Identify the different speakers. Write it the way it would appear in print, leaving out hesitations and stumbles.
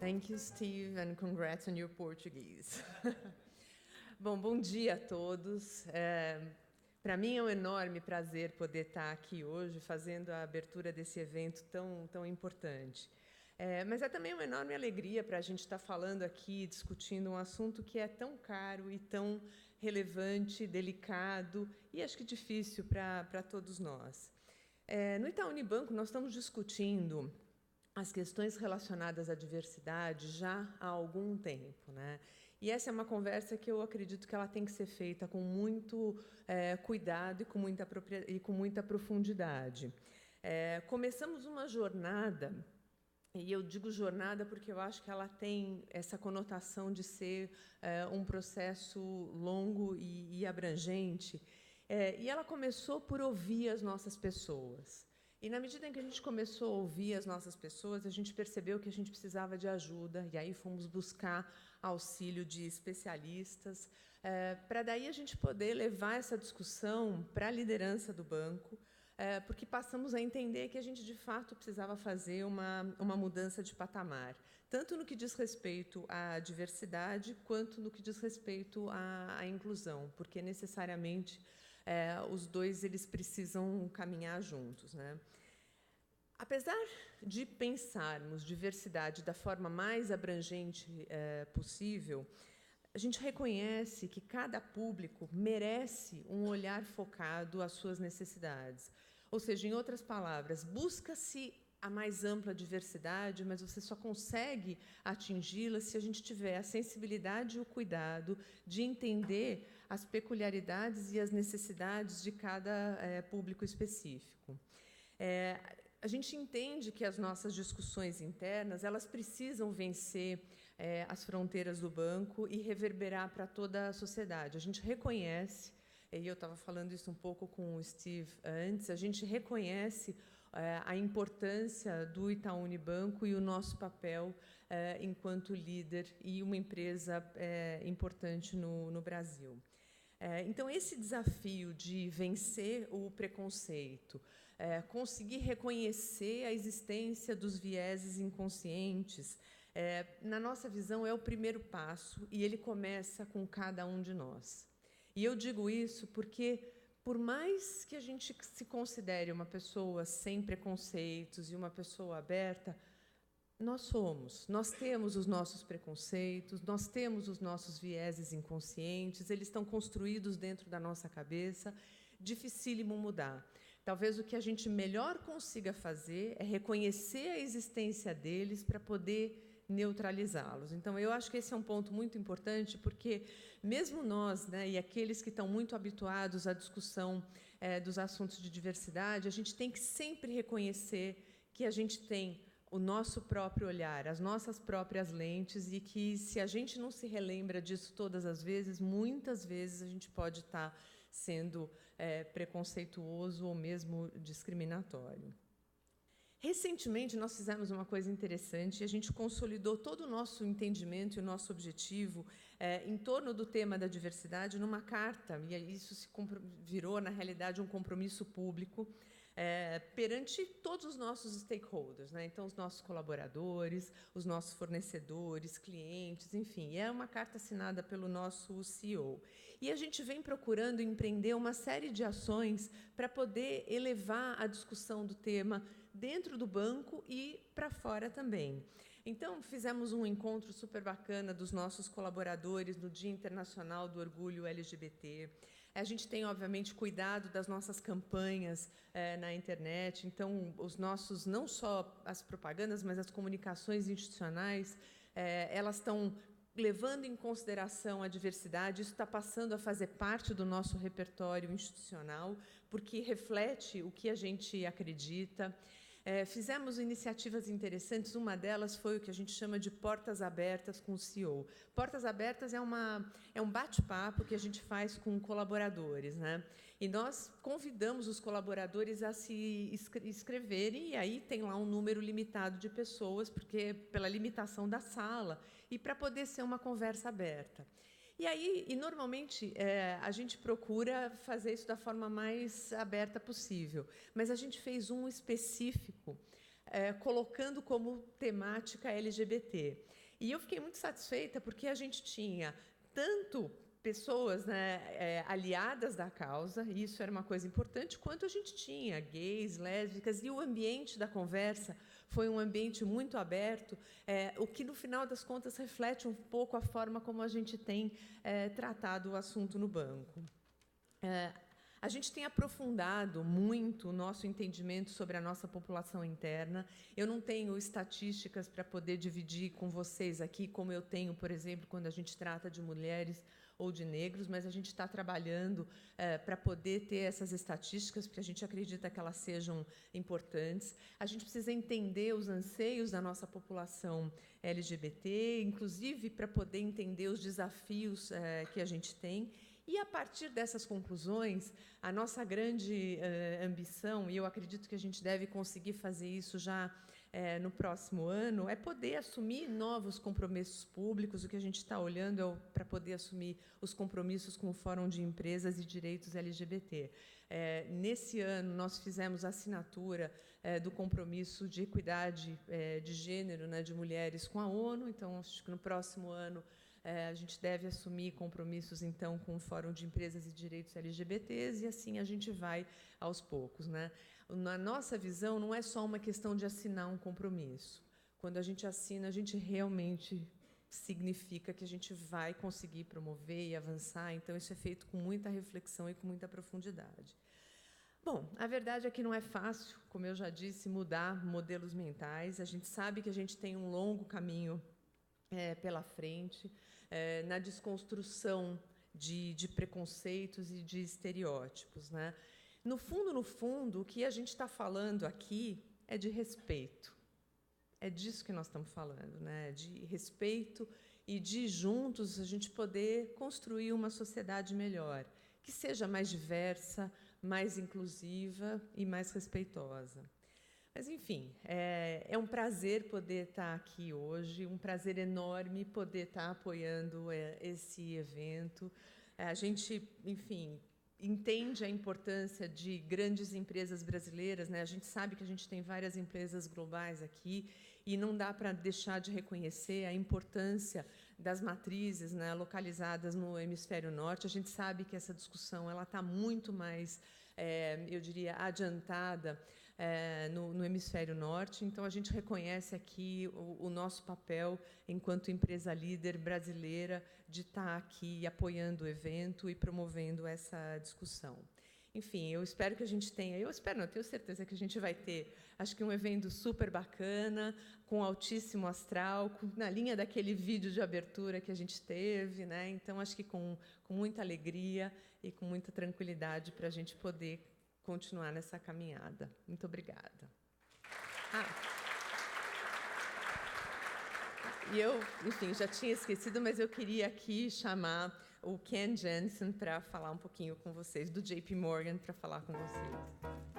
Speaker 1: Thank you, Steve, and congrats on your Portuguese. Bom dia a todos. Para mim é um enorme prazer poder estar aqui hoje fazendo a abertura desse evento tão importante. Mas é também uma enorme alegria para a gente estar falando aqui, discutindo um assunto que é tão caro e tão relevante, delicado e acho que difícil para todos nós. No Itaú Unibanco, nós estamos discutindo as questões relacionadas à diversidade já há algum tempo, né? E essa é uma conversa que eu acredito que ela tem que ser feita com muito cuidado e com muita profundidade. Começamos uma jornada, e eu digo jornada porque eu acho que ela tem essa conotação de ser um processo longo e abrangente, e ela começou por ouvir as nossas pessoas. E, na medida em que a gente começou a ouvir as nossas pessoas, a gente percebeu que a gente precisava de ajuda, e aí fomos buscar auxílio de especialistas, para daí a gente poder levar essa discussão para a liderança do banco, porque passamos a entender que a gente, de fato, precisava fazer uma mudança de patamar, tanto no que diz respeito à diversidade, quanto no que diz respeito à inclusão, porque, necessariamente, os dois eles precisam caminhar juntos, né? Apesar de pensarmos diversidade da forma mais abrangente possível, a gente reconhece que cada público merece um olhar focado às suas necessidades. Ou seja, em outras palavras, busca-se a mais ampla diversidade, mas você só consegue atingi-la se a gente tiver a sensibilidade e o cuidado de entender as peculiaridades e as necessidades de cada público específico. A gente entende que as nossas discussões internas elas precisam vencer as fronteiras do banco e reverberar para toda a sociedade. A gente reconhece, e eu estava falando isso um pouco com o Steve antes, a gente reconhece a importância do Itaú Unibanco e o nosso papel enquanto líder e uma empresa importante no Brasil. Então, esse desafio de vencer o preconceito, conseguir reconhecer a existência dos vieses inconscientes, na nossa visão, é o primeiro passo, e ele começa com cada um de nós. E eu digo isso porque, por mais que a gente se considere uma pessoa sem preconceitos e uma pessoa aberta, nós temos os nossos preconceitos, nós temos os nossos vieses inconscientes, eles estão construídos dentro da nossa cabeça, dificílimo mudar. Talvez o que a gente melhor consiga fazer é reconhecer a existência deles para poder neutralizá-los. Então, eu acho que esse é um ponto muito importante, porque mesmo nós, né, e aqueles que estão muito habituados à discussão dos assuntos de diversidade, a gente tem que sempre reconhecer que a gente tem o nosso próprio olhar, as nossas próprias lentes, e que, se a gente não se relembra disso todas as vezes, muitas vezes a gente pode estar sendo preconceituoso ou mesmo discriminatório. Recentemente, nós fizemos uma coisa interessante, e a gente consolidou todo o nosso entendimento e o nosso objetivo em torno do tema da diversidade numa carta, e isso virou, na realidade, um compromisso público perante todos os nossos stakeholders, né? Então, os nossos colaboradores, os nossos fornecedores, clientes, enfim. E é uma carta assinada pelo nosso CEO. E a gente vem procurando empreender uma série de ações para poder elevar a discussão do tema dentro do banco e para fora também. Então, fizemos um encontro super bacana dos nossos colaboradores no Dia Internacional do Orgulho LGBT. A gente tem, obviamente, cuidado das nossas campanhas na internet. Então, os nossos, não só as propagandas, mas as comunicações institucionais, elas estão levando em consideração a diversidade. Isso está passando a fazer parte do nosso repertório institucional, porque reflete o que a gente acredita. Fizemos iniciativas interessantes, uma delas foi o que a gente chama de Portas Abertas com o CEO. Portas Abertas é um bate-papo que a gente faz com colaboradores, né? E nós convidamos os colaboradores a se inscreverem, e aí tem lá um número limitado de pessoas, porque pela limitação da sala, e para poder ser uma conversa aberta. E aí, normalmente, a gente procura fazer isso da forma mais aberta possível, mas a gente fez um específico colocando como temática LGBT. E eu fiquei muito satisfeita porque a gente tinha tanto pessoas, né, aliadas da causa, e isso era uma coisa importante, quanto a gente tinha gays, lésbicas, e o ambiente da conversa foi um ambiente muito aberto, o que, no final das contas, reflete um pouco a forma como a gente tem tratado o assunto no banco. A gente tem aprofundado muito o nosso entendimento sobre a nossa população interna. Eu não tenho estatísticas para poder dividir com vocês aqui, como eu tenho, por exemplo, quando a gente trata de mulheres ou de negros, mas a gente está trabalhando para poder ter essas estatísticas, porque a gente acredita que elas sejam importantes. A gente precisa entender os anseios da nossa população LGBT, inclusive para poder entender os desafios que a gente tem. E, a partir dessas conclusões, a nossa grande ambição, e eu acredito que a gente deve conseguir fazer isso já no próximo ano, é poder assumir novos compromissos públicos. O que a gente está olhando é para poder assumir os compromissos com o Fórum de Empresas e Direitos LGBT. Nesse ano, nós fizemos a assinatura do compromisso de equidade de gênero, né, de mulheres com a ONU. Então, acho que no próximo ano a gente deve assumir compromissos, então, com o Fórum de Empresas e Direitos LGBTs, e assim a gente vai aos poucos, né? Na nossa visão, não é só uma questão de assinar um compromisso. Quando a gente assina, a gente realmente significa que a gente vai conseguir promover e avançar, então isso é feito com muita reflexão e com muita profundidade. Bom, a verdade é que não é fácil, como eu já disse, mudar modelos mentais. A gente sabe que a gente tem um longo caminho pela frente, na desconstrução de preconceitos e de estereótipos, né? No fundo, o que a gente está falando aqui é de respeito. É disso que nós estamos falando, né? De respeito e de, juntos, a gente poder construir uma sociedade melhor, que seja mais diversa, mais inclusiva e mais respeitosa. Mas, enfim, é um prazer poder estar aqui hoje, um prazer enorme poder estar apoiando esse evento. A gente, enfim, entende a importância de grandes empresas brasileiras, né? A gente sabe que a gente tem várias empresas globais aqui e não dá para deixar de reconhecer a importância das matrizes, né, localizadas no hemisfério norte. A gente sabe que essa discussão ela está muito mais, eu diria, adiantada no hemisfério norte. Então, a gente reconhece aqui o nosso papel enquanto empresa líder brasileira de estar aqui apoiando o evento e promovendo essa discussão. Enfim, eu espero que a gente tenha, eu tenho certeza que a gente vai ter, acho que um evento super bacana, com altíssimo astral, na linha daquele vídeo de abertura que a gente teve, né? Então, acho que com muita alegria e com muita tranquilidade para a gente poder continuar nessa caminhada. Muito obrigada. E eu, enfim, já tinha esquecido, mas eu queria aqui chamar o Ken Jensen para falar um pouquinho com vocês, do JP Morgan, para falar com vocês.